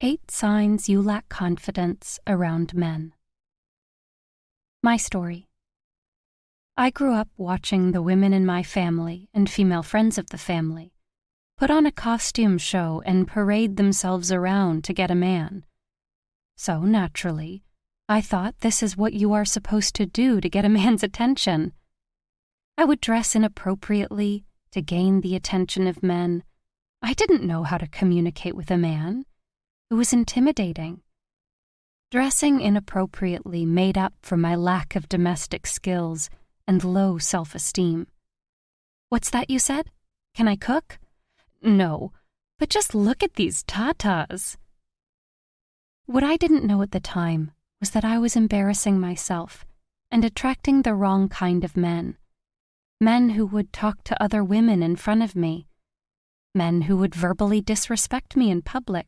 8 Signs You Lack Confidence Around Men. My story. I grew up watching the women in my family and female friends of the family put on a costume show and parade themselves around to get a man. So, naturally, I thought this is what you are supposed to do to get a man's attention. I would dress inappropriately to gain the attention of men. I didn't know how to communicate with a man. It was intimidating. Dressing inappropriately made up for my lack of domestic skills and low self-esteem. What's that you said? Can I cook? No, but just look at these tatas. What I didn't know at the time was that I was embarrassing myself and attracting the wrong kind of men. Men who would talk to other women in front of me. Men who would verbally disrespect me in public.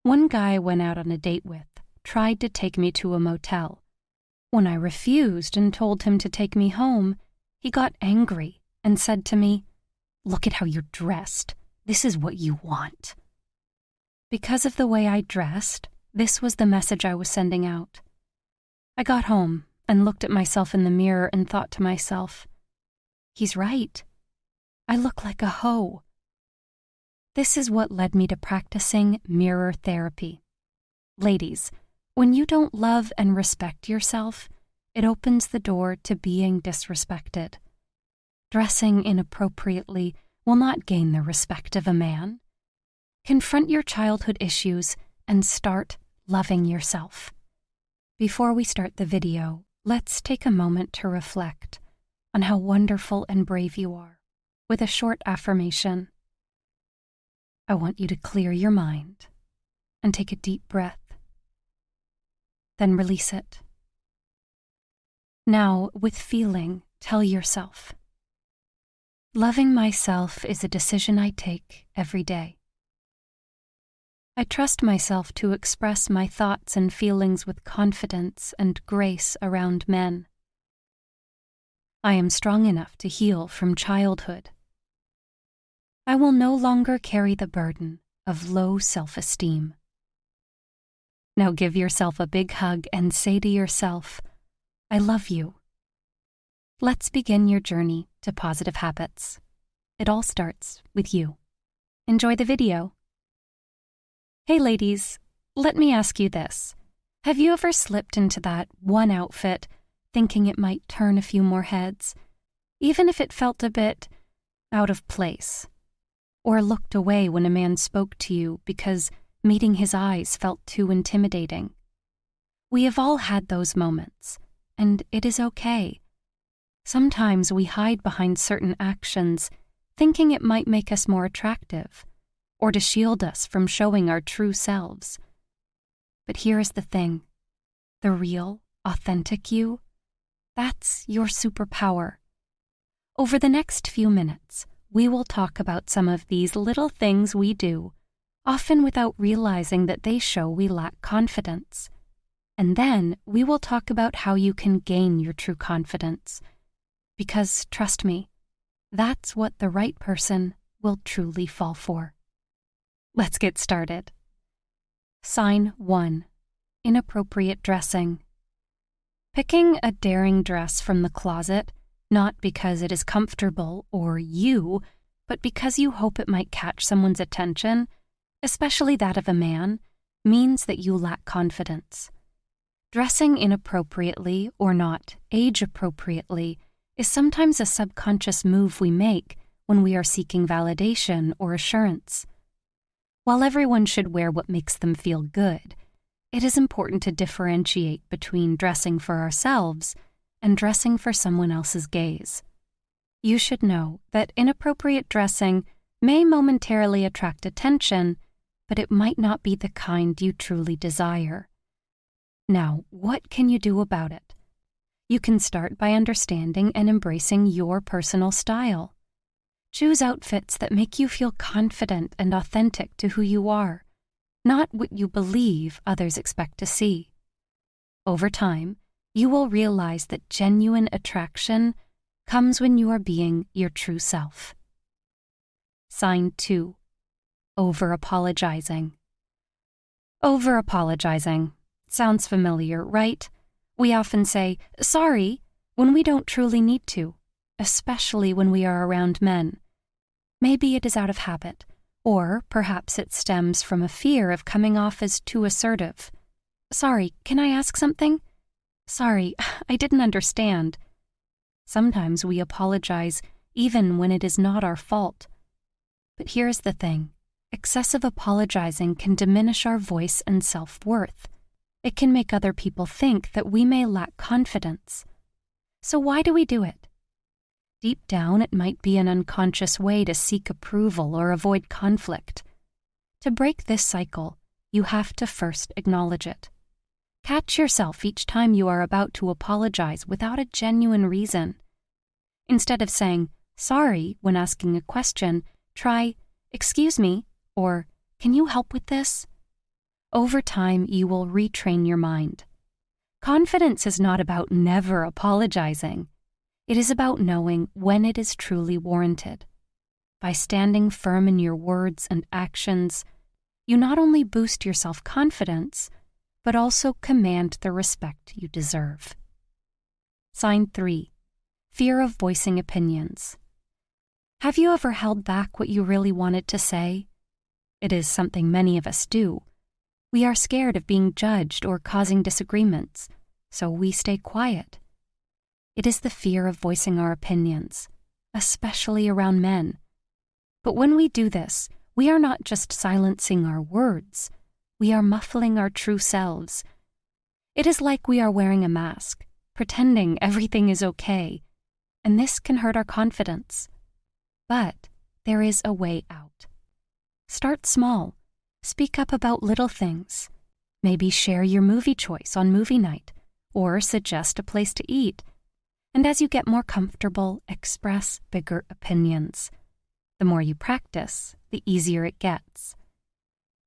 One guy I went out on a date with tried to take me to a motel. When I refused and told him to take me home, he got angry and said to me, "Look at how you're dressed. This is what you want." Because of the way I dressed, this was the message I was sending out. I got home and looked at myself in the mirror and thought to myself, he's right. I look like a hoe. This is what led me to practicing mirror therapy. Ladies, when you don't love and respect yourself, it opens the door to being disrespected. Dressing inappropriately will not gain the respect of a man. Confront your childhood issues and start loving yourself. Before we start the video, let's take a moment to reflect on how wonderful and brave you are with a short affirmation. I want you to clear your mind and take a deep breath. Then release it. Now, with feeling, tell yourself, loving myself is a decision I take every day. I trust myself to express my thoughts and feelings with confidence and grace around men. I am strong enough to heal from childhood. I will no longer carry the burden of low self-esteem. Now give yourself a big hug and say to yourself, I love you. Let's begin your journey to positive habits. It all starts with you. Enjoy the video. Hey ladies, let me ask you this. Have you ever slipped into that one outfit thinking it might turn a few more heads, even if it felt a bit out of place? Or looked away when a man spoke to you because meeting his eyes felt too intimidating? We have all had those moments, and it is okay. Sometimes we hide behind certain actions, thinking it might make us more attractive, or to shield us from showing our true selves. But here is the thing. The real, authentic you, that's your superpower. Over the next few minutes, we will talk about some of these little things we do, often without realizing that they show we lack confidence. And then we will talk about how you can gain your true confidence. Because, trust me, that's what the right person will truly fall for. Let's get started. Sign 1. Inappropriate dressing. Picking a daring dress from the closet, not because it is comfortable or you, but because you hope it might catch someone's attention, especially that of a man, means that you lack confidence. Dressing inappropriately or not age-appropriately is sometimes a subconscious move we make when we are seeking validation or assurance. While everyone should wear what makes them feel good, it is important to differentiate between dressing for ourselves and dressing for someone else's gaze. You should know that inappropriate dressing may momentarily attract attention, but it might not be the kind you truly desire. Now, what can you do about it? You can start by understanding and embracing your personal style. Choose outfits that make you feel confident and authentic to who you are, not what you believe others expect to see. Over time, you will realize that genuine attraction comes when you are being your true self. Sign 2. Over-apologizing. Over-apologizing. Sounds familiar, right? We often say, sorry, when we don't truly need to, especially when we are around men. Maybe it is out of habit, or perhaps it stems from a fear of coming off as too assertive. Sorry, can I ask something? Sorry, I didn't understand. Sometimes we apologize even when it is not our fault. But here's the thing. Excessive apologizing can diminish our voice and self-worth. It can make other people think that we may lack confidence. So why do we do it? Deep down, it might be an unconscious way to seek approval or avoid conflict. To break this cycle, you have to first acknowledge it. Catch yourself each time you are about to apologize without a genuine reason. Instead of saying, sorry, when asking a question, try, excuse me, or can you help with this? Over time, you will retrain your mind. Confidence is not about never apologizing. It is about knowing when it is truly warranted. By standing firm in your words and actions, you not only boost your self-confidence, but also command the respect you deserve. Sign 3. Fear of voicing opinions. Have you ever held back what you really wanted to say? It is something many of us do. We are scared of being judged or causing disagreements, so we stay quiet. It is the fear of voicing our opinions, especially around men. But when we do this, we are not just silencing our words, we are muffling our true selves. It is like we are wearing a mask, pretending everything is okay, and this can hurt our confidence. But there is a way out. Start small. Speak up about little things. Maybe share your movie choice on movie night, or suggest a place to eat. And as you get more comfortable, express bigger opinions. The more you practice, the easier it gets.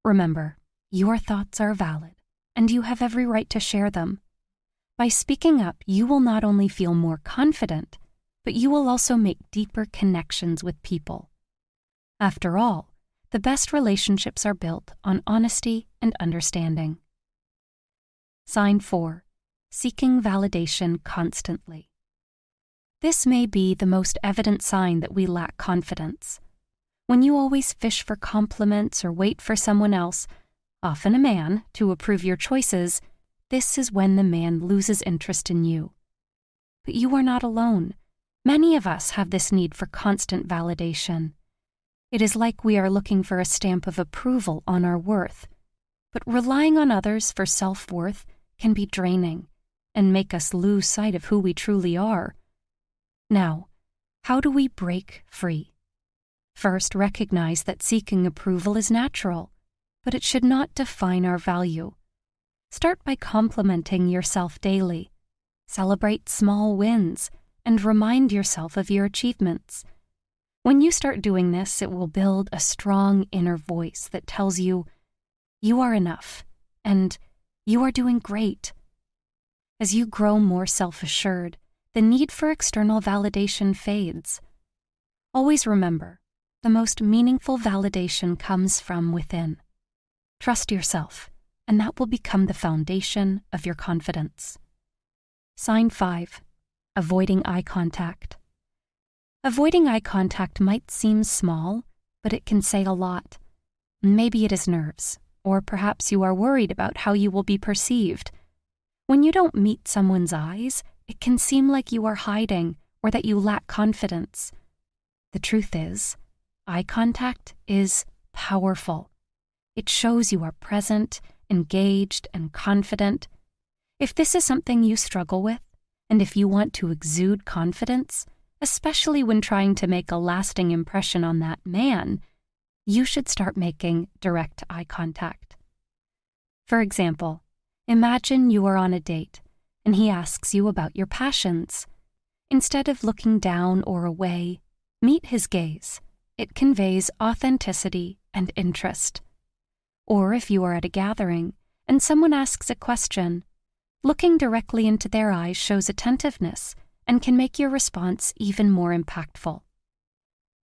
Remember, your thoughts are valid, and you have every right to share them. By speaking up, you will not only feel more confident, but you will also make deeper connections with people. After all, the best relationships are built on honesty and understanding. Sign 4. Seeking validation constantly. This may be the most evident sign that we lack confidence. When you always fish for compliments or wait for someone else, often a man, to approve your choices, this is when the man loses interest in you. But you are not alone. Many of us have this need for constant validation. It is like we are looking for a stamp of approval on our worth. But relying on others for self-worth can be draining and make us lose sight of who we truly are. Now, how do we break free? First, recognize that seeking approval is natural, but it should not define our value. Start by complimenting yourself daily. Celebrate small wins and remind yourself of your achievements. When you start doing this, it will build a strong inner voice that tells you, you are enough, and you are doing great. As you grow more self-assured, the need for external validation fades. Always remember, the most meaningful validation comes from within. Trust yourself, and that will become the foundation of your confidence. Sign 5. Avoiding eye contact. Avoiding eye contact might seem small, but it can say a lot. Maybe it is nerves, or perhaps you are worried about how you will be perceived. When you don't meet someone's eyes, it can seem like you are hiding or that you lack confidence. The truth is, eye contact is powerful. It shows you are present, engaged, and confident. If this is something you struggle with, and if you want to exude confidence, especially when trying to make a lasting impression on that man, you should start making direct eye contact. For example, imagine you are on a date, and he asks you about your passions. Instead of looking down or away, meet his gaze. It conveys authenticity and interest. Or if you are at a gathering, and someone asks a question, looking directly into their eyes shows attentiveness and can make your response even more impactful.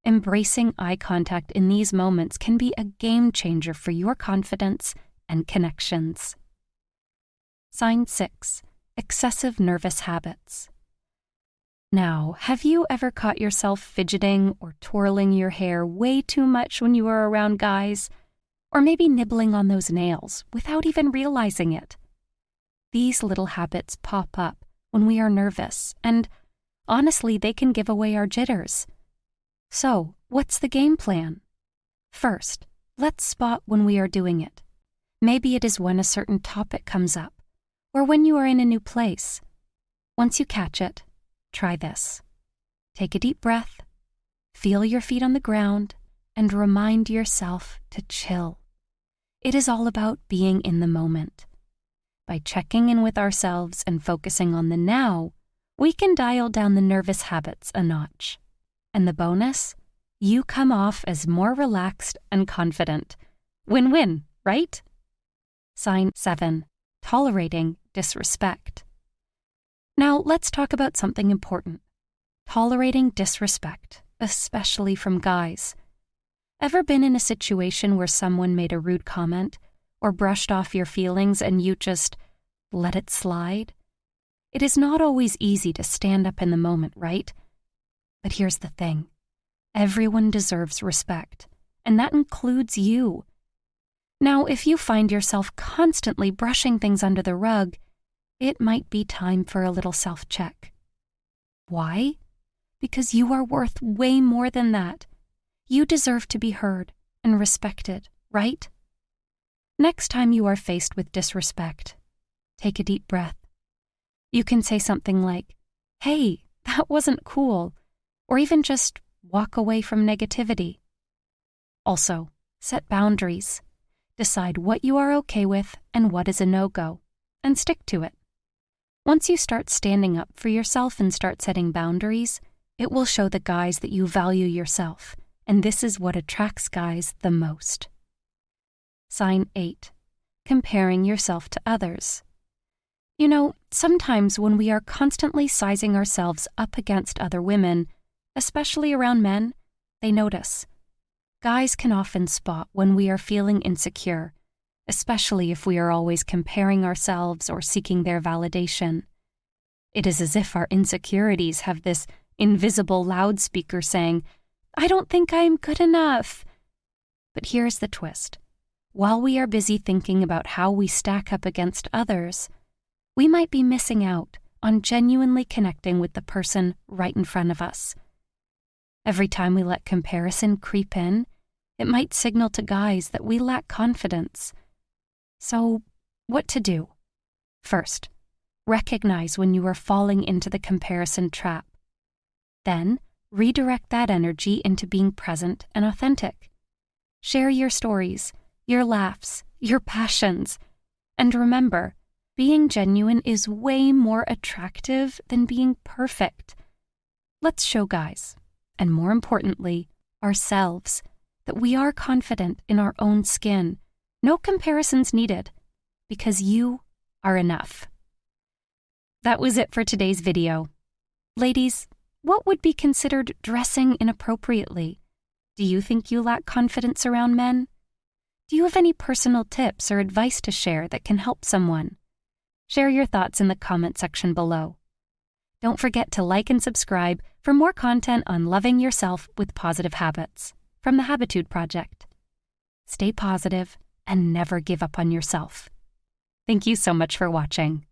Embracing eye contact in these moments can be a game changer for your confidence and connections. Sign 6. Excessive nervous habits. Now, have you ever caught yourself fidgeting or twirling your hair way too much when you are around guys? Or maybe nibbling on those nails without even realizing it? These little habits pop up when we are nervous, and honestly, they can give away our jitters. So, what's the game plan? First, let's spot when we are doing it. Maybe it is when a certain topic comes up, or when you are in a new place. Once you catch it, try this. Take a deep breath, feel your feet on the ground, and remind yourself to chill. It is all about being in the moment. By checking in with ourselves and focusing on the now, we can dial down the nervous habits a notch. And the bonus? You come off as more relaxed and confident. Win-win, right? Sign 7. Tolerating disrespect. Now, let's talk about something important. Tolerating disrespect, especially from guys. Ever been in a situation where someone made a rude comment or brushed off your feelings and you just let it slide? It is not always easy to stand up in the moment, right? But here's the thing. Everyone deserves respect, and that includes you. Now, if you find yourself constantly brushing things under the rug, it might be time for a little self-check. Why? Because you are worth way more than that. You deserve to be heard and respected, right? Next time you are faced with disrespect, take a deep breath. You can say something like, "Hey, that wasn't cool," or even just walk away from negativity. Also, set boundaries. Decide what you are okay with and what is a no-go, and stick to it. Once you start standing up for yourself and start setting boundaries, it will show the guys that you value yourself, and this is what attracts guys the most. Sign 8. Comparing yourself to others. You know, sometimes when we are constantly sizing ourselves up against other women, especially around men, they notice. Guys can often spot when we are feeling insecure, especially if we are always comparing ourselves or seeking their validation. It is as if our insecurities have this invisible loudspeaker saying, "I don't think I am good enough." But here's the twist. While we are busy thinking about how we stack up against others, we might be missing out on genuinely connecting with the person right in front of us. Every time we let comparison creep in, it might signal to guys that we lack confidence. So, what to do? First, recognize when you are falling into the comparison trap. Then, redirect that energy into being present and authentic. Share your stories, your laughs, your passions. And remember, being genuine is way more attractive than being perfect. Let's show guys, and more importantly, ourselves, that we are confident in our own skin. No comparisons needed, because you are enough. That was it for today's video. Ladies, what would be considered dressing inappropriately? Do you think you lack confidence around men? Do you have any personal tips or advice to share that can help someone? Share your thoughts in the comment section below. Don't forget to like and subscribe for more content on loving yourself with positive habits from the Habitude Project. Stay positive and never give up on yourself. Thank you so much for watching.